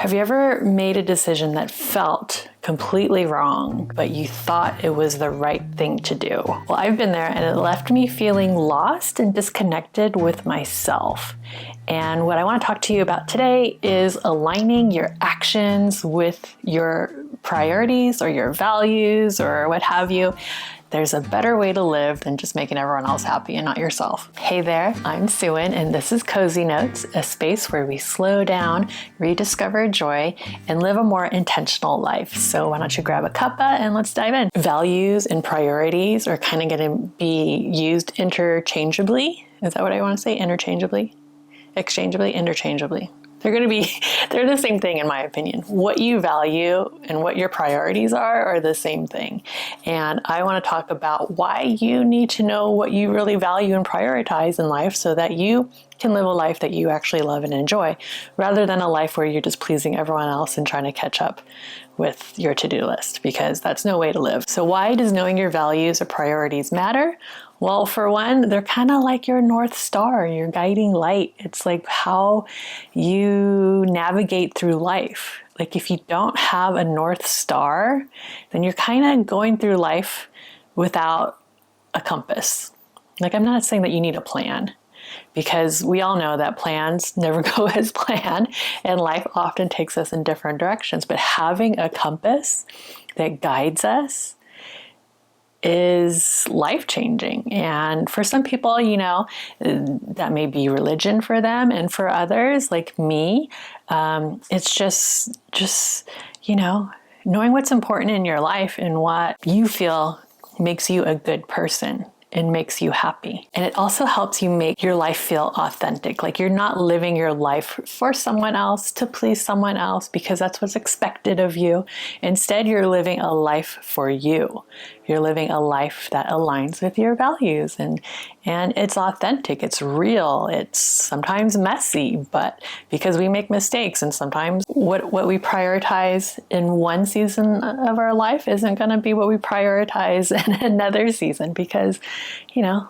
Have you ever made a decision that felt completely wrong, but you thought it was the right thing to do? Well, I've been there, and it left me feeling lost and disconnected with myself. And what I want to talk to you about today is aligning your actions with your priorities or your values or what have you. There's a better way to live than just making everyone else happy and not yourself. Hey there, I'm Suan, and this is Cozy Notes, a space where we slow down, rediscover joy, and live a more intentional life. So why don't you grab a cuppa and let's dive in. Values and priorities are kind of going to be used interchangeably. Is that what I want to say? Interchangeably? Exchangeably? Interchangeably. They're the same thing in my opinion. What you value and what your priorities are the same thing. And I want to talk about why you need to know what you really value and prioritize in life so that you can live a life that you actually love and enjoy, rather than a life where you're just pleasing everyone else and trying to catch up with your to-do list, because that's no way to live. So why does knowing your values or priorities matter? Well, for one, they're kind of like your North Star, your guiding light. It's like how you navigate through life. Like if you don't have a North Star, then you're kind of going through life without a compass. Like I'm not saying that you need a plan, because we all know that plans never go as planned and life often takes us in different directions. But having a compass that guides us is life-changing. And for some people, that may be religion for them. And for others, like me, it's just knowing what's important in your life and what you feel makes you a good person and makes you happy. And it also helps you make your life feel authentic. Like you're not living your life for someone else to please someone else because that's what's expected of you. Instead, you're living a life for you. You're living a life that aligns with your values, and it's authentic, it's real, it's sometimes messy, but because we make mistakes, and sometimes what we prioritize in one season of our life isn't going to be what we prioritize in another season, because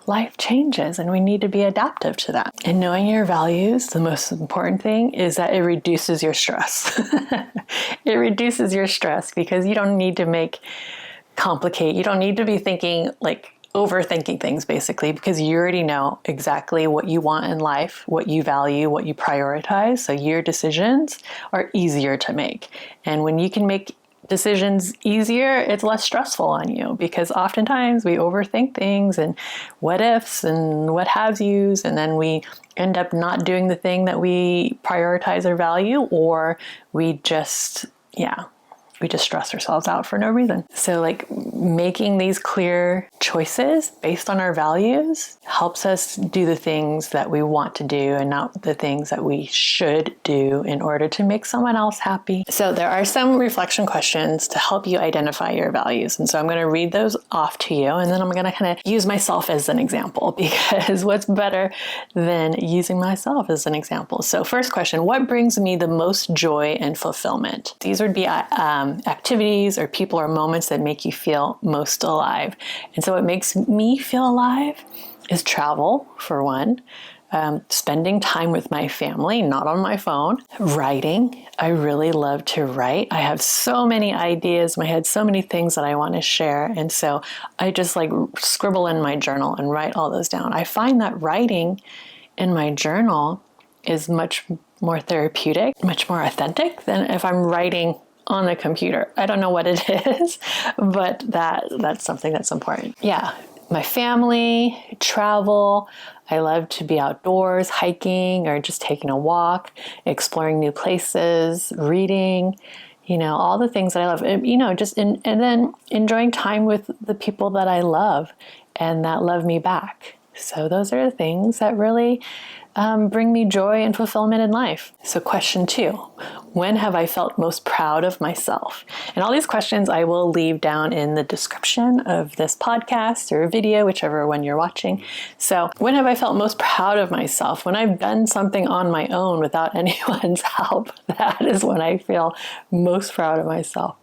life changes and we need to be adaptive to that. And knowing your values, the most important thing is that it reduces your stress. It reduces your stress because you don't need to complicate. You don't need to be overthinking things basically, because you already know exactly what you want in life, what you value, what you prioritize. So your decisions are easier to make. And when you can make decisions easier, it's less stressful on you, because oftentimes we overthink things and what ifs and what have yous, and then we end up not doing the thing that we prioritize or value, or we just stress ourselves out for no reason. So making these clear choices based on our values helps us do the things that we want to do and not the things that we should do in order to make someone else happy. So there are some reflection questions to help you identify your values. And so I'm going to read those off to you, and then I'm going to kind of use myself as an example, because what's better than using myself as an example? So first question, what brings me the most joy and fulfillment? These would be activities or people or moments that make you feel most alive. And so what makes me feel alive is travel, for one, spending time with my family, not on my phone, writing. I really love to write. I have so many ideas in my head, so many things that I want to share. And so I just scribble in my journal and write all those down. I find that writing in my journal is much more therapeutic, much more authentic than if I'm writing on the computer. I don't know what it is, but that's something that's important. Yeah, my family, travel. I love to be outdoors, hiking or just taking a walk, exploring new places, reading, all the things that I love, and then enjoying time with the people that I love and that love me back. So those are the things that really bring me joy and fulfillment in life. So question 2, when have I felt most proud of myself? And all these questions I will leave down in the description of this podcast or video, whichever one you're watching. So when have I felt most proud of myself? When I've done something on my own without anyone's help, that is when I feel most proud of myself.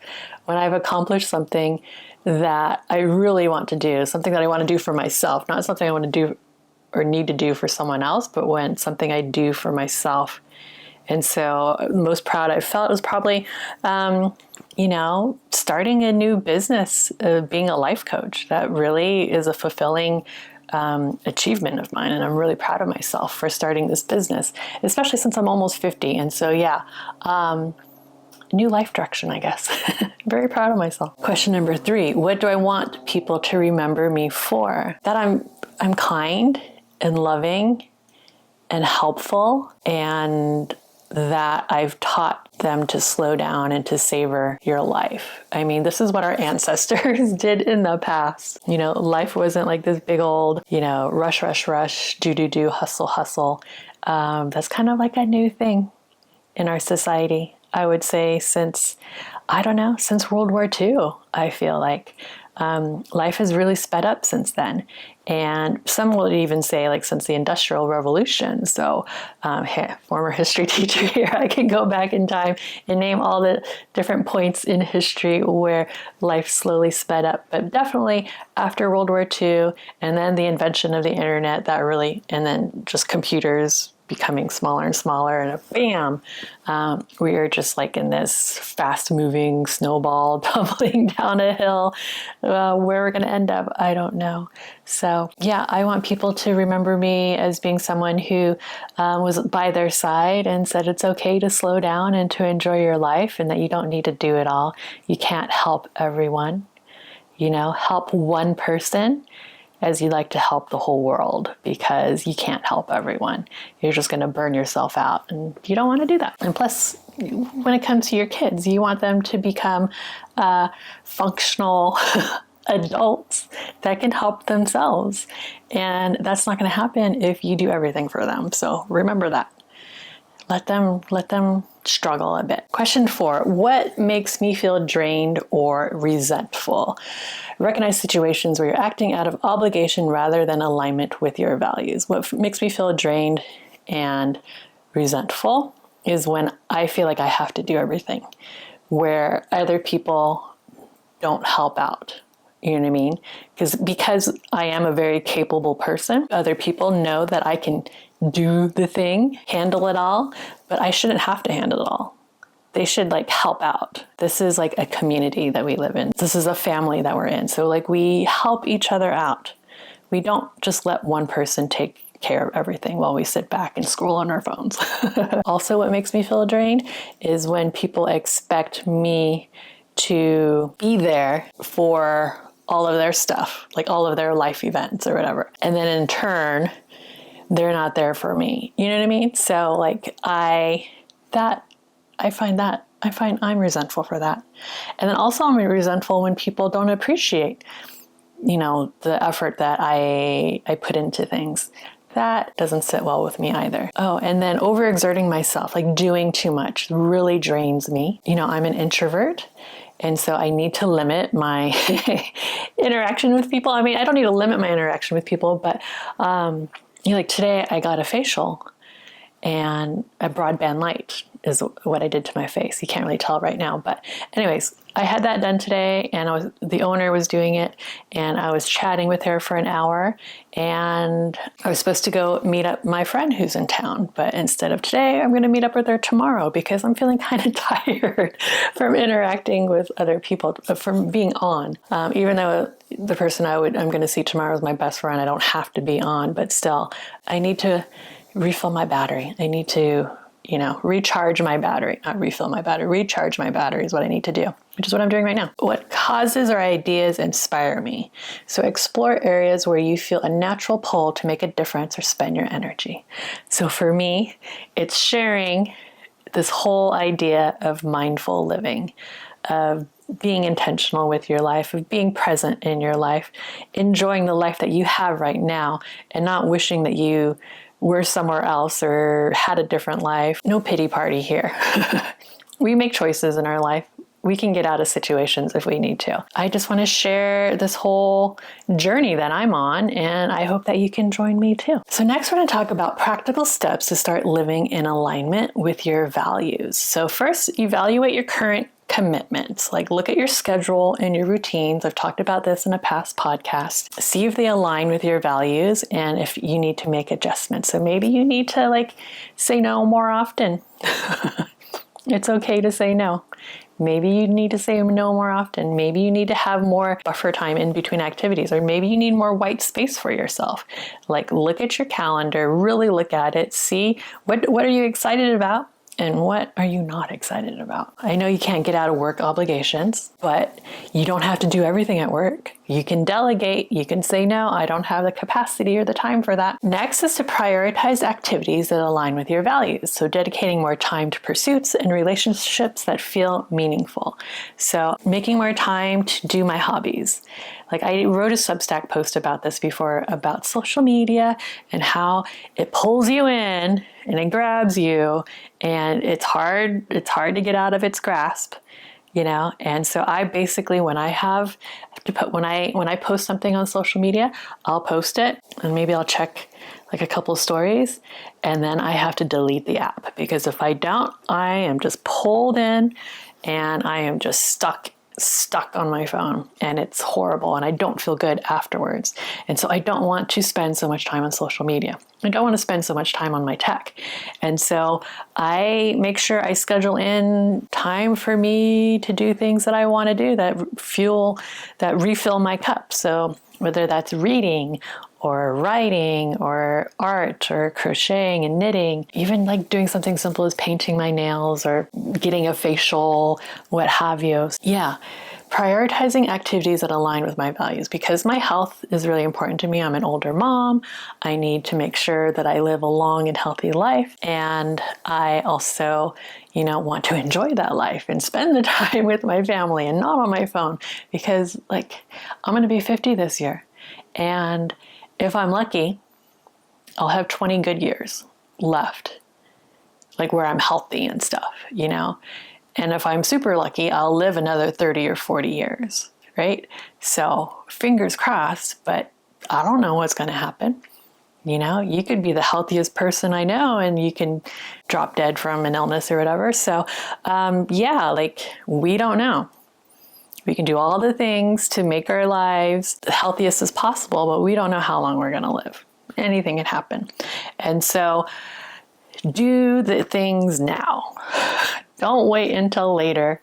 When I've accomplished something that I really want to do, something that I want to do for myself, not something I want to do or need to do for someone else, but when something I do for myself And so most proud I felt was probably, starting a new business, being a life coach. That really is a fulfilling achievement of mine. And I'm really proud of myself for starting this business, especially since I'm almost 50. And so, new life direction, I guess. Very proud of myself. Question number 3, what do I want people to remember me for? That I'm kind and loving and helpful, and that I've taught them to slow down and to savor your life. I mean, this is what our ancestors did in the past. Life wasn't like this big old, rush, rush, rush, do, hustle, hustle. That's kind of like a new thing in our society. I would say since World War II, I feel like life has really sped up since then. And some would even say like since the Industrial Revolution. So former history teacher here, I can go back in time and name all the different points in history where life slowly sped up. But definitely after World War II, and then the invention of the internet, and then just computers becoming smaller and smaller, and bam, we are just like in this fast-moving snowball tumbling down a hill. Where we're going to end up, I don't know. So yeah, I want people to remember me as being someone who was by their side and said it's okay to slow down and to enjoy your life, and that you don't need to do it all. You can't help everyone. Help one person as you like to help the whole world, because you can't help everyone. You're just going to burn yourself out, and you don't want to do that. And plus, when it comes to your kids, you want them to become functional adults that can help themselves. And that's not going to happen if you do everything for them. So remember that. Let them struggle a bit. Question 4, what makes me feel drained or resentful? Recognize situations where you're acting out of obligation rather than alignment with your values. What makes me feel drained and resentful is when I feel like I have to do everything, where other people don't help out. You know what I mean? Because I am a very capable person, other people know that I can do the thing, handle it all, but I shouldn't have to handle it all. They should help out. This is like a community that we live in. This is a family that we're in. So we help each other out. We don't just let one person take care of everything while we sit back and scroll on our phones. Also, what makes me feel drained is when people expect me to be there for all of their stuff, like all of their life events or whatever. And then in turn, they're not there for me. You know what I mean? So I find I'm resentful for that. And then also I'm resentful when people don't appreciate, the effort that I put into things. That doesn't sit well with me either. Oh, and then overexerting myself, doing too much, really drains me. I'm an introvert. And so I need to limit my interaction with people. I mean, I don't need to limit my interaction with people, but today I got a facial and a broadband light is what I did to my face. You can't really tell right now, but anyways, I had that done today, and the owner was doing it, and I was chatting with her for an hour, and I was supposed to go meet up my friend who's in town, but instead of today, I'm going to meet up with her tomorrow because I'm feeling kind of tired from interacting with other people, from being on. Even though the person I'm going to see tomorrow is my best friend, I don't have to be on, but still, I need to refill my battery. I need to recharge my battery, not refill my battery, recharge my battery is what I need to do, which is what I'm doing right now. What causes or ideas inspire me? So explore areas where you feel a natural pull to make a difference or spend your energy. So for me, it's sharing this whole idea of mindful living, of being intentional with your life, of being present in your life, enjoying the life that you have right now, and not wishing that you were somewhere else or had a different life. No pity party here. We make choices in our life. we can get out of situations if we need to. I just want to share this whole journey that I'm on, and I hope that you can join me too. So next we're going to talk about practical steps to start living in alignment with your values. So first, evaluate your current commitments. Like, look at your schedule and your routines. I've talked about this in a past podcast. See if they align with your values and if you need to make adjustments. So maybe you need to say no more often. It's okay to say no. Maybe you need to say no more often. Maybe you need to have more buffer time in between activities, or maybe you need more white space for yourself. Look at your calendar, really look at it, see what are you excited about and what are you not excited about. I know you can't get out of work obligations, but you don't have to do everything at work. You can delegate, you can say, no, I don't have the capacity or the time for that. Next is to prioritize activities that align with your values. So dedicating more time to pursuits and relationships that feel meaningful. So making more time to do my hobbies. I wrote a Substack post about this before, about social media and how it pulls you in and it grabs you, and it's hard to get out of its grasp. And so I basically, when I post something on social media, I'll post it and maybe I'll check a couple stories, and then I have to delete the app, because if I don't, I am just pulled in and I am just stuck on my phone, and it's horrible, and I don't feel good afterwards. And so I don't want to spend so much time on social media. I don't want to spend so much time on my tech. And so I make sure I schedule in time for me to do things that I want to do that refill my cup. So whether that's reading or writing or art or crocheting and knitting, even doing something simple as painting my nails or getting a facial, what have you. Yeah, prioritizing activities that align with my values, because my health is really important to me. I'm an older mom. I need to make sure that I live a long and healthy life. And I also, want to enjoy that life and spend the time with my family and not on my phone, because I'm going to be 50 this year. And if I'm lucky, I'll have 20 good years left, where I'm healthy and stuff, And if I'm super lucky, I'll live another 30 or 40 years, right? So fingers crossed, but I don't know what's going to happen. You could be the healthiest person I know and you can drop dead from an illness or whatever. So we don't know. We can do all the things to make our lives the healthiest as possible, but we don't know how long we're going to live. Anything can happen. And so do the things now. Don't wait until later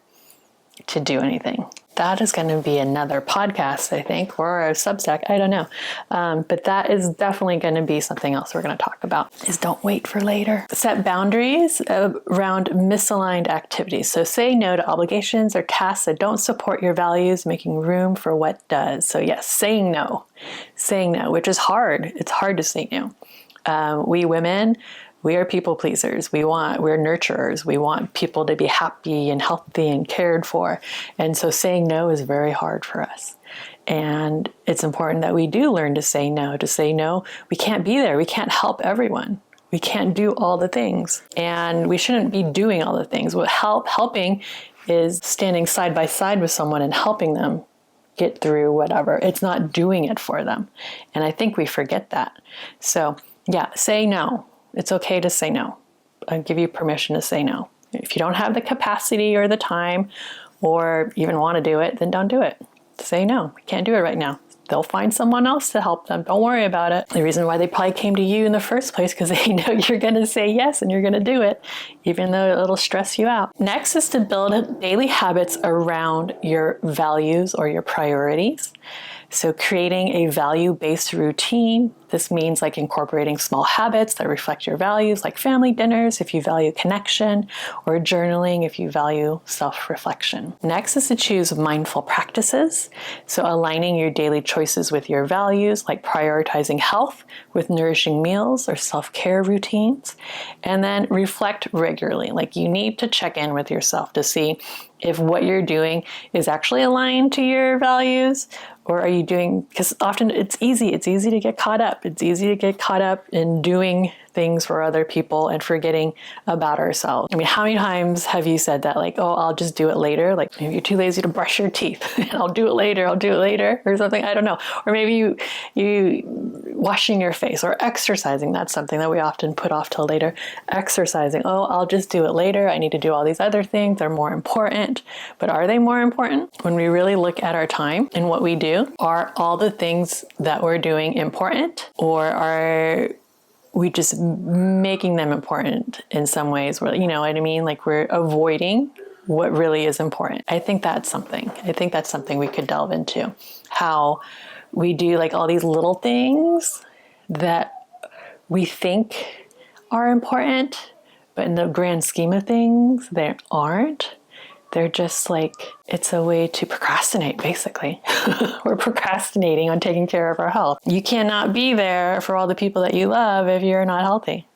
to do anything. That is going to be another podcast, I think, or a Substack. I don't know. But that is definitely going to be something else we're going to talk about, is don't wait for later. Set boundaries around misaligned activities. So say no to obligations or tasks that don't support your values, making room for what does. So yes, saying no, which is hard. It's hard to say no. We women, we are people pleasers. We're nurturers. We want people to be happy and healthy and cared for. And so saying no is very hard for us. And it's important that we do learn to say no. To say no, we can't be there. We can't help everyone. We can't do all the things. And we shouldn't be doing all the things. What helping is standing side by side with someone and helping them get through whatever. It's not doing it for them. And I think we forget that. So yeah, say no. It's okay to say no. I give you permission to say no. If you don't have the capacity or the time or even want to do it, then don't do it. Say no. We can't do it right now. They'll find someone else to help them. Don't worry about it. The reason why they probably came to you in the first place, because they know you're going to say yes and you're going to do it, even though it'll stress you out. Next is to build daily habits around your values or your priorities. So creating a value-based routine. This means incorporating small habits that reflect your values, like family dinners if you value connection, or journaling if you value self-reflection. Next is to choose mindful practices. So aligning your daily choices with your values, like prioritizing health with nourishing meals or self-care routines. And then reflect regularly. You need to check in with yourself to see if what you're doing is actually aligned to your values, or are you doing, because often it's easy to get caught up. It's easy to get caught up in doing things for other people and forgetting about ourselves. I mean, how many times have you said that, like, oh, I'll just do it later? Like, maybe you're too lazy to brush your teeth and I'll do it later or something. I don't know. Or maybe you washing your face or exercising. That's something that we often put off till later. Exercising. Oh, I'll just do it later. I need to do all these other things. They're more important. But are they more important? When we really look at our time and what we do, are all the things that we're doing important, or are we just making them important in some ways where, you know what I mean? Like we're avoiding what really is important. I think that's something we could delve into. How we do like all these little things that we think are important, but in the grand scheme of things, they aren't. They're just like, it's a way to procrastinate, basically. We're procrastinating on taking care of our health. You cannot be there for all the people that you love if you're not healthy.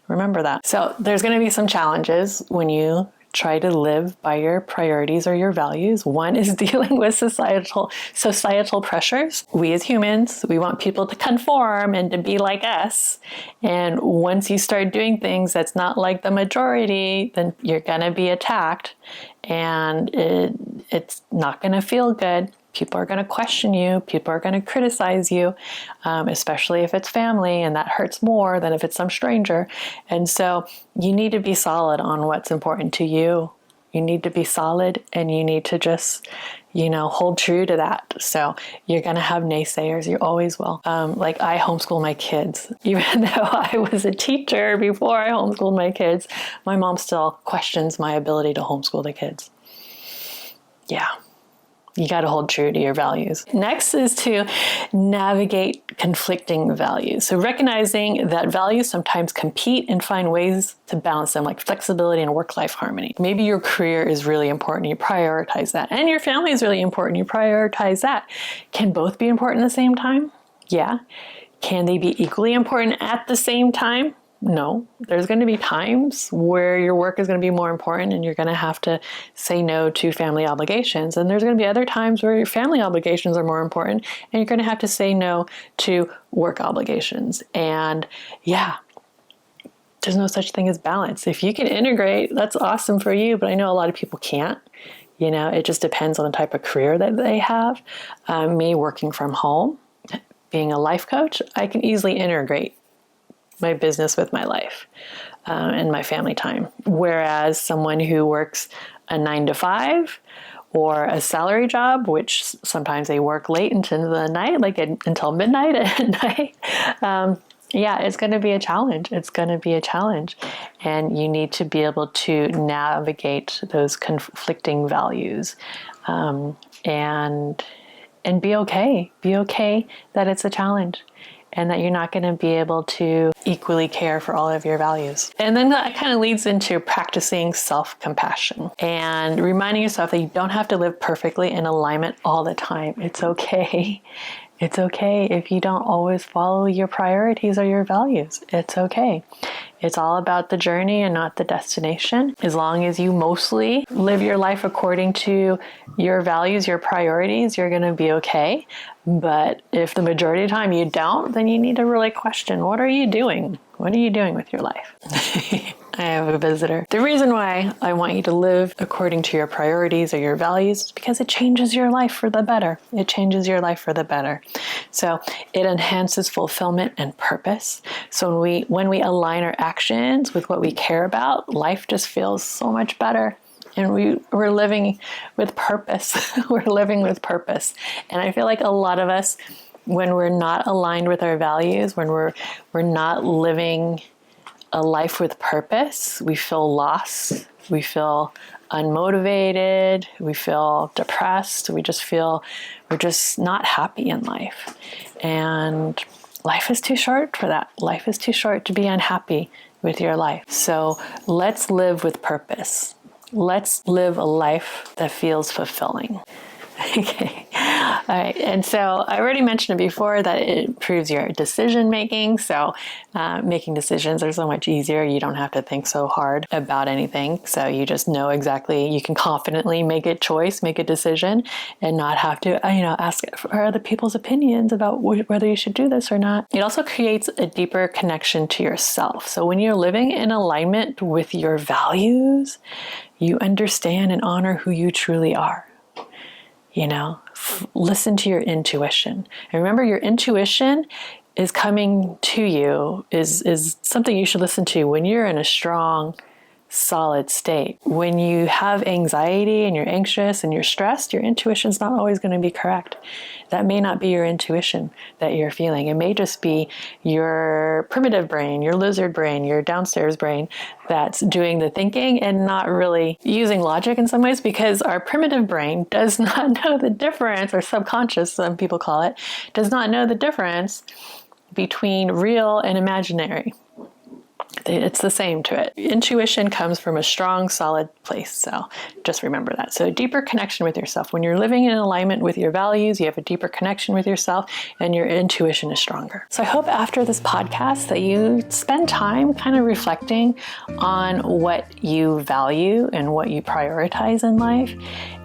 Remember that. So there's going to be some challenges when you try to live by your priorities or your values. One is dealing with societal pressures. We as humans, we want people to conform and to be like us. And once you start doing things that's not like the majority, then you're going to be attacked, and it's not going to feel good. People are going to question you. People are going to criticize you, especially if it's family, and that hurts more than if it's some stranger. And so you need to be solid on what's important to you. You need to be solid, and you need to just, hold true to that. So you're going to have naysayers. You always will. Like I homeschool my kids. Even though I was a teacher before I homeschooled my kids, my mom still questions my ability to homeschool the kids. Yeah. You got to hold true to your values. Next is to navigate conflicting values. So recognizing that values sometimes compete and find ways to balance them, like flexibility and work-life harmony. Maybe your career is really important. You prioritize that. And your family is really important. You prioritize that. Can both be important at the same time? Yeah. Can they be equally important at the same time? No, there's going to be times where your work is going to be more important and you're going to have to say no to family obligations. And there's going to be other times where your family obligations are more important and you're going to have to say no to work obligations. And yeah, there's no such thing as balance. If you can integrate, that's awesome for you. But I know a lot of people can't. It just depends on the type of career that they have. Me working from home, being a life coach, I can easily integrate my business with my life and my family time. Whereas someone who works a 9-to-5 or a salary job, which sometimes they work late into the night, like until midnight at night, it's going to be a challenge. It's going to be a challenge. And you need to be able to navigate those conflicting values and be okay. Be okay that it's a challenge, and that you're not going to be able to equally care for all of your values. And then that kind of leads into practicing self-compassion and reminding yourself that you don't have to live perfectly in alignment all the time. It's okay. It's okay if you don't always follow your priorities or your values. It's okay. It's all about the journey and not the destination. As long as you mostly live your life according to your values, your priorities, you're going to be okay. But if the majority of the time you don't, then you need to really question, what are you doing? What are you doing with your life? I have a visitor. The reason why I want you to live according to your priorities or your values is because it changes your life for the better. It changes your life for the better. So it enhances fulfillment and purpose. So when we align our actions with what we care about, life just feels so much better. And we're living with purpose. We're living with purpose. And I feel like a lot of us, when we're not aligned with our values, when we're not living a life with purpose, we feel lost. We feel unmotivated. We feel depressed. We're just not happy in life. And life is too short for that. Life is too short to be unhappy with your life. So let's live with purpose. Let's live a life that feels fulfilling. Okay. All right. And so I already mentioned it before that it improves your decision making. So making decisions are so much easier. You don't have to think so hard about anything. So you just know exactly, you can confidently make a choice, make a decision, and not have to, ask for other people's opinions about whether you should do this or not. It also creates a deeper connection to yourself. So when you're living in alignment with your values, you understand and honor who you truly are. Listen to your intuition. And remember, your intuition is coming to you, is something you should listen to when you're in a strong, solid state. When you have anxiety and you're anxious and you're stressed, your intuition's not always going to be correct. That may not be your intuition that you're feeling. It may just be your primitive brain, your lizard brain, your downstairs brain that's doing the thinking and not really using logic in some ways, because our primitive brain does not know the difference, or subconscious, some people call it, does not know the difference between real and imaginary. It's the same to it. Intuition comes from a strong, solid place. So just remember that. So a deeper connection with yourself. When you're living in alignment with your values, you have a deeper connection with yourself and your intuition is stronger. So I hope after this podcast that you spend time kind of reflecting on what you value and what you prioritize in life,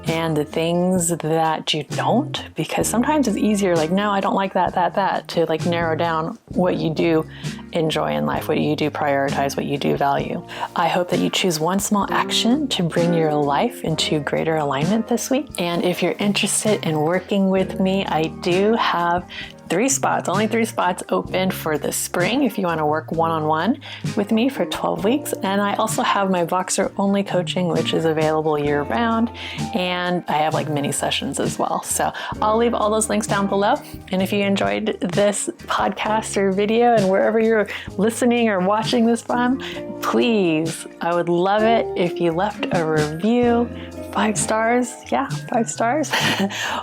and the things that you don't, because sometimes it's easier, like, no, I don't like that, to like narrow down what you do enjoy in life, what you do prioritize, what you do value. I hope that you choose one small action to bring your life into greater alignment this week. And if you're interested in working with me, I do have only three spots open for the spring if you want to work one-on-one with me for 12 weeks. And I also have my Voxer only coaching, which is available year round. And I have like mini sessions as well. So I'll leave all those links down below. And if you enjoyed this podcast or video, and wherever you're listening or watching this from, please, I would love it if you left a review. 5 stars, 5 stars,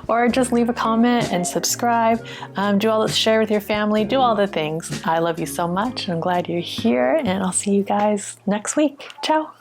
or just leave a comment and subscribe. Do all this, share with your family, do all the things. I love you so much, and I'm glad you're here, and I'll see you guys next week. Ciao.